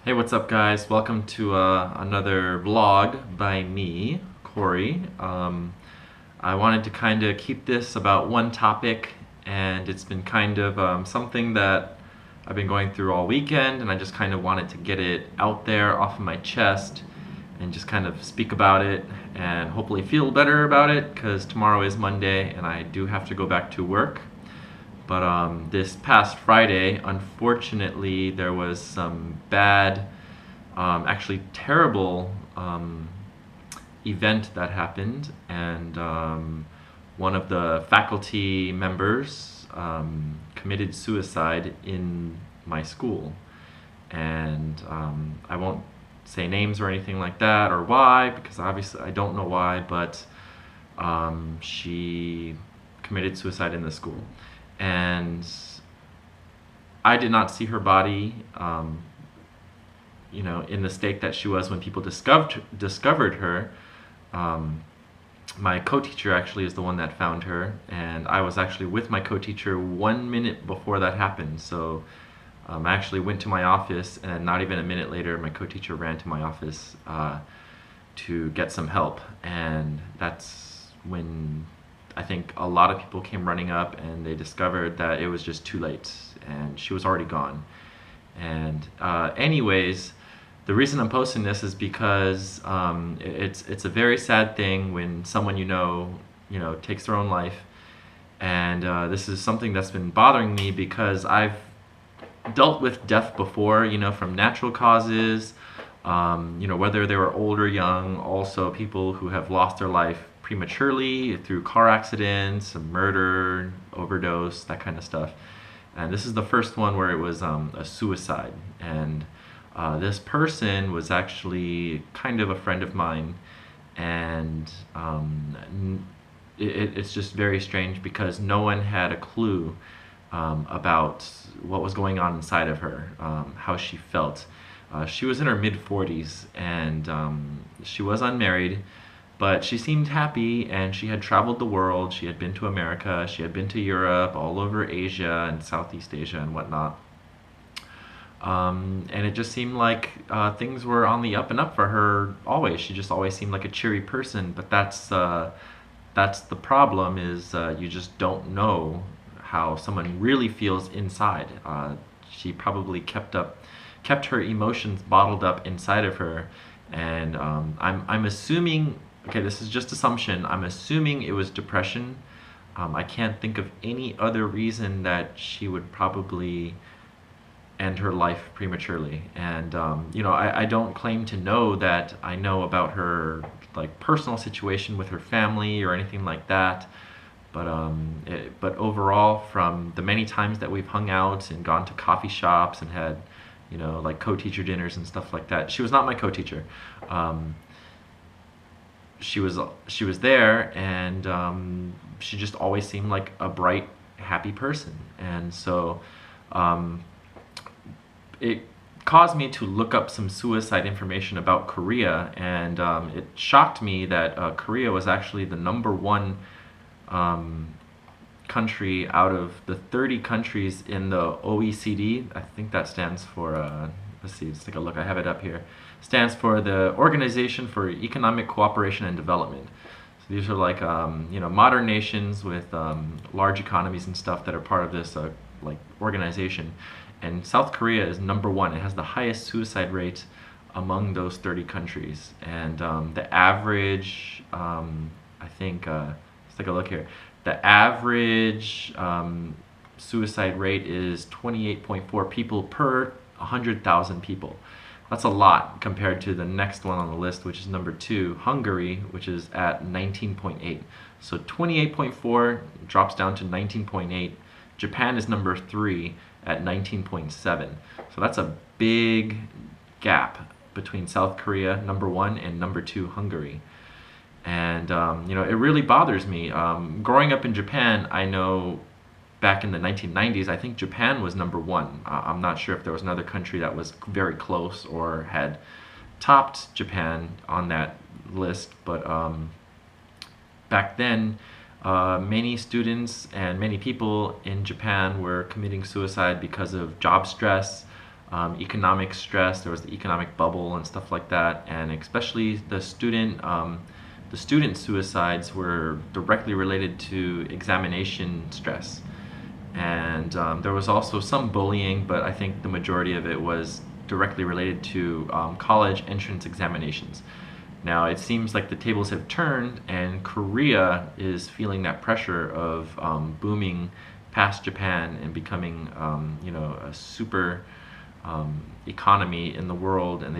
Hey, what's up, guys? Welcome to another vlog by me, Cory. I wanted to kind of keep this about one topic, and it's been kind of something that I've been going through all weekend, and I just kind of wanted to get it out there off of my chest and just kind of speak about it and hopefully feel better about it because tomorrow is Monday and I do have to go back to work. But this past Friday, unfortunately, there was some bad, actually terrible event that happened, and one of the faculty members committed suicide in my school. And I won't say names or anything like that or why, because obviously I don't know why, but she committed suicide in the school. And I did not see her body, in the state that she was when people discovered her. My co-teacher actually is the one that found her, and I was actually with my co-teacher 1 minute before that happened. So I actually went to my office, and not even a minute later, my co-teacher ran to my office to get some help. And that's when I think a lot of people came running up, and they discovered that it was just too late, and she was already gone. And anyways, the reason I'm posting this is because it's a very sad thing when someone takes their own life, and this is something that's been bothering me because I've dealt with death before, from natural causes, whether they were old or young. Also, people who have lost their life prematurely through car accidents, murder, overdose, that kind of stuff. And this is the first one where it was a suicide. And this person was actually kind of a friend of mine. And it's just very strange because no one had a clue about what was going on inside of her, how she felt. She was in her mid-40s, and she was unmarried, but she seemed happy, and she had traveled the world. She had been to America, she had been to Europe, all over Asia and Southeast Asia and whatnot. And it just seemed like things were on the up and up for her always. She just always seemed like a cheery person, but that's the problem, is you just don't know how someone really feels inside. She probably kept her emotions bottled up inside of her, and I'm assuming. Okay, this is just assumption. I'm assuming it was depression. I can't think of any other reason that she would probably end her life prematurely. And I don't claim to know that I know about her like personal situation with her family or anything like that. But overall, from the many times that we've hung out and gone to coffee shops and had, like co-teacher dinners and stuff like that. She was not my co-teacher. She was there, and she just always seemed like a bright, happy person. And so it caused me to look up some suicide information about Korea, and it shocked me that Korea was actually the #1 country out of the 30 countries in the OECD. I think that stands for, let's see, let's take a look. I have it up here. Stands for the Organization for Economic Cooperation and Development. So these are like, modern nations with large economies and stuff that are part of this like organization. And South Korea is #1. It has the highest suicide rate among those 30 countries. And the average, I think, let's take a look here. The average suicide rate is 28.4 people per 100,000 people. That's a lot compared to the next one on the list, which is #2, Hungary, which is at 19.8. So 28.4 drops down to 19.8. Japan is #3 at 19.7. So that's a big gap between South Korea, #1, and #2, Hungary. And it really bothers me. Growing up in Japan, I know back in the 1990s, I think Japan was #1. I'm not sure if there was another country that was very close or had topped Japan on that list. But back then, many students and many people in Japan were committing suicide because of job stress, economic stress. There was the economic bubble and stuff like that, and especially the student suicides were directly related to examination stress. And there was also some bullying, but I think the majority of it was directly related to college entrance examinations. Now it seems like the tables have turned, and Korea is feeling that pressure of booming past Japan and becoming, a super economy in the world, and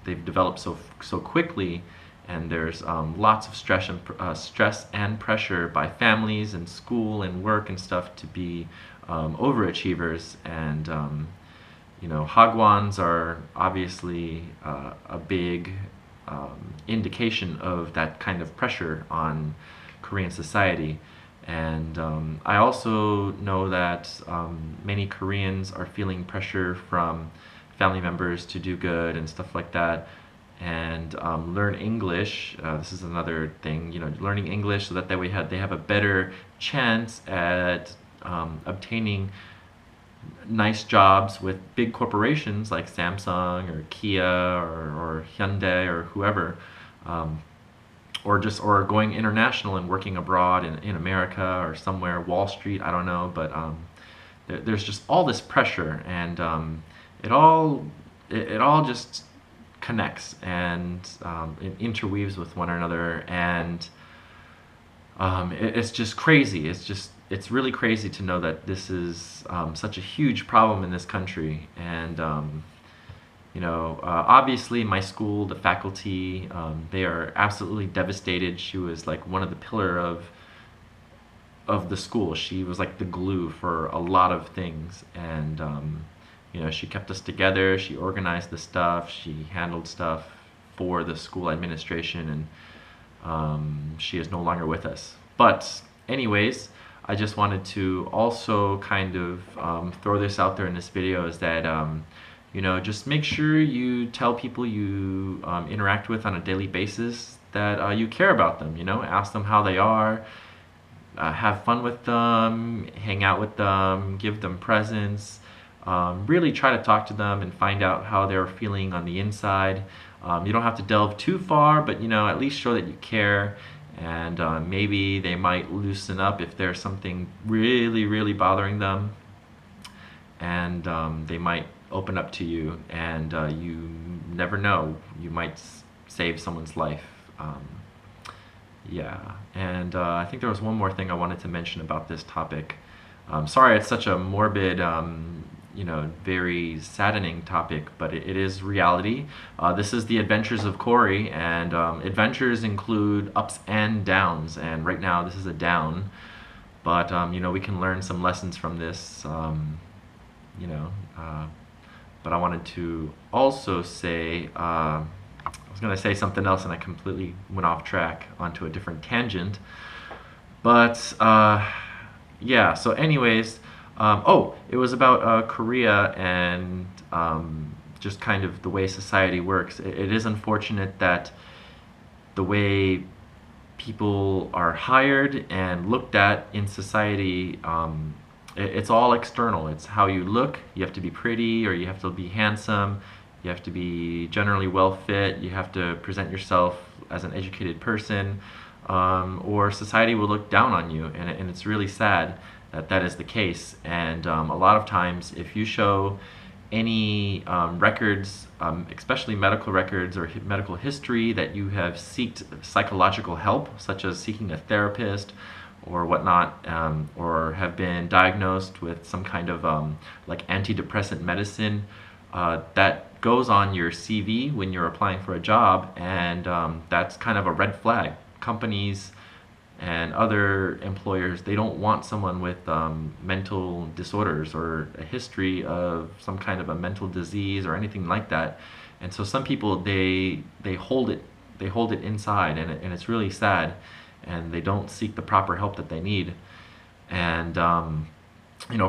they've developed so quickly, and there's lots of stress and pressure by families and school and work and stuff to be overachievers, and Hagwons are obviously a big indication of that kind of pressure on Korean society. And I also know that many Koreans are feeling pressure from family members to do good and stuff like that, and learn English. This is another thing, learning English so that they have a better chance at obtaining nice jobs with big corporations like Samsung or Kia or Hyundai or whoever, or going international and working abroad in America or somewhere, Wall Street, I don't know, but there's just all this pressure, and it all just connects, and it interweaves with one another, and it's just crazy. It's really crazy to know that this is such a huge problem in this country. And obviously my school, the faculty, they are absolutely devastated. She was like one of the pillar of the school. She was like the glue for a lot of things, and she kept us together. She organized the stuff. She handled stuff for the school administration, and she is no longer with us. But anyways, I just wanted to also kind of throw this out there in this video, is that just make sure you tell people you interact with on a daily basis that you care about them. Ask them how they are, have fun with them, hang out with them, give them presents. Really try to talk to them and find out how they're feeling on the inside. You don't have to delve too far, but at least show that you care, and maybe they might loosen up if there's something really, really bothering them, and they might open up to you, and you never know, you might save someone's life. Yeah, and I think there was one more thing I wanted to mention about this topic. Sorry it's such a morbid, very saddening topic, but it is reality. This is the Adventures of Cory, and adventures include ups and downs, and right now this is a down, but we can learn some lessons from this, but I wanted to also say, I was going to say something else and I completely went off track onto a different tangent, but yeah, so anyways, it was about Korea and just kind of the way society works. It is unfortunate that the way people are hired and looked at in society, it's all external. It's how you look. You have to be pretty, or you have to be handsome. You have to be generally well fit. You have to present yourself as an educated person, or society will look down on you, and it's really sad that is the case. And a lot of times, if you show any records, especially medical records or medical history, that you have sought psychological help, such as seeking a therapist or whatnot, or have been diagnosed with some kind of like antidepressant medicine, that goes on your CV when you're applying for a job, and that's kind of a red flag. Companies and other employers, they don't want someone with mental disorders or a history of some kind of a mental disease or anything like that. And so some people, they hold it inside, and it's really sad, and they don't seek the proper help that they need. And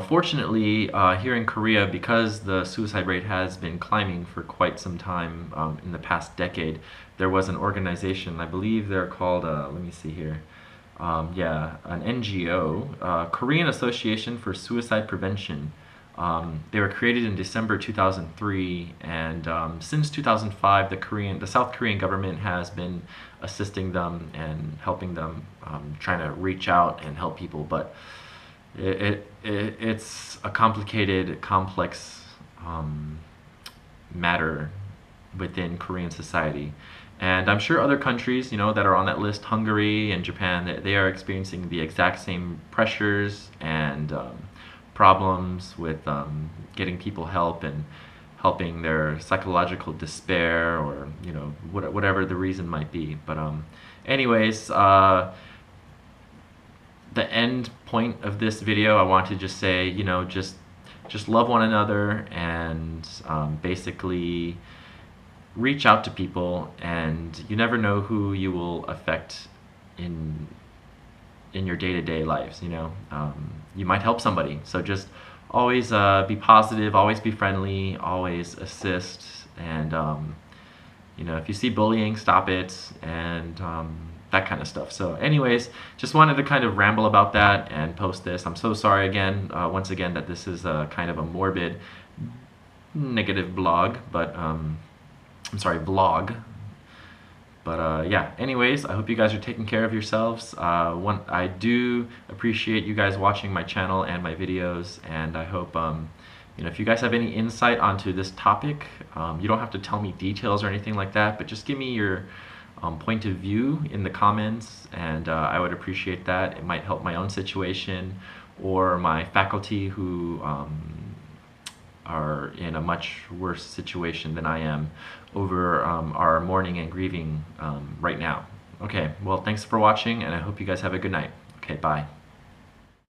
fortunately, here in Korea, because the suicide rate has been climbing for quite some time, in the past decade, there was an organization, I believe they're called, let me see here, an NGO, Korean Association for Suicide Prevention. They were created in December 2003, and since 2005, the South Korean government has been assisting them and helping them, trying to reach out and help people. But it's a complicated, complex matter within Korean society. And I'm sure other countries, that are on that list, Hungary and Japan, they are experiencing the exact same pressures and problems with getting people help and helping their psychological despair, or whatever the reason might be. But anyways, the end point of this video, I want to just say, just love one another, and basically reach out to people, and you never know who you will affect in your day-to-day lives. You might help somebody, so just always be positive, always be friendly, always assist, and if you see bullying, stop it, and that kind of stuff. So anyways, just wanted to kind of ramble about that and post this. I'm so sorry again, once again, that this is a kind of a morbid, negative blog, but I'm sorry, vlog. But yeah, anyways, I hope you guys are taking care of yourselves. I do appreciate you guys watching my channel and my videos, and I hope if you guys have any insight onto this topic, you don't have to tell me details or anything like that, but just give me your point of view in the comments, and I would appreciate that. It might help my own situation or my faculty who are in a much worse situation than I am over our mourning and grieving right now. Okay, well, thanks for watching, and I hope you guys have a good night. Okay, bye.